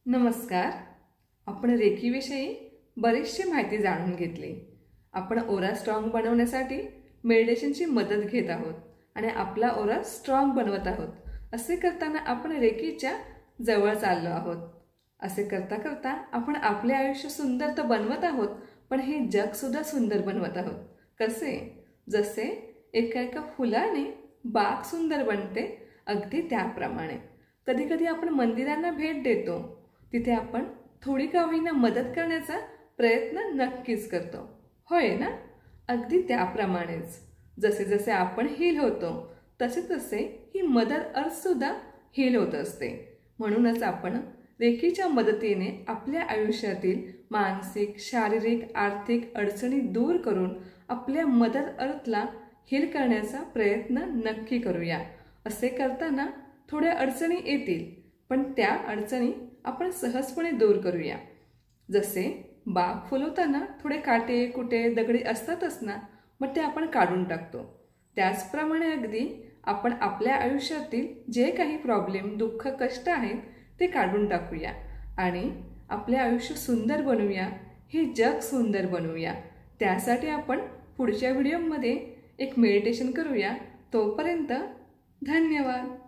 नमस्कार. आपण रेकीविषयी बरीचशी माहिती जाणून घेतली. आपण ओरा स्ट्रॉंग बनवण्यासाठी मेडिटेशनची मदत घेत आहोत आणि आपला ओरा स्ट्रॉंग बनवत आहोत. असे करताना आपण रेकीच्या जवळ चाललो आहोत. असे करता करता आपण आपले आयुष्य सुंदर तर बनवत आहोत, पण हे जग सुद्धा सुंदर बनवत आहोत. कसे? जसे एका फुलाने बाग सुंदर बनते, अगदी त्याप्रमाणे कधी कधी आपण मंदिरांना भेट देतो. तिथे आपण थोडी का होईना मदत करण्याचा प्रयत्न नक्कीच करतो, होय ना? अगदी त्याप्रमाणेच जसे जसे आपण हील होतो तसे तसे ही मदर अर्थ सुद्धा हील होत असते. म्हणूनच आपण रेकीच्या मदतीने आपल्या आयुष्यातील मानसिक, शारीरिक, आर्थिक अडचणी दूर करून आपल्या मदर अर्थला हील करण्याचा प्रयत्न नक्की करूया. असे करताना थोड्या अडचणी येतील, पण त्या अडचणी आपण सहजपणे दूर करूया. जसे बाग फुलवताना थोडे काटे कुटे दगडी असतातच ना, मग ते आपण काढून टाकतो. त्याचप्रमाणे अगदी आपण आपल्या आयुष्यातील जे काही प्रॉब्लेम, दुःख, कष्ट आहेत ते काढून टाकूया आणि आपले आयुष्य सुंदर बनवूया, हे जग सुंदर बनवूया. त्यासाठी आपण पुढच्या व्हिडिओमध्ये एक मेडिटेशन करूया. तोपर्यंत धन्यवाद.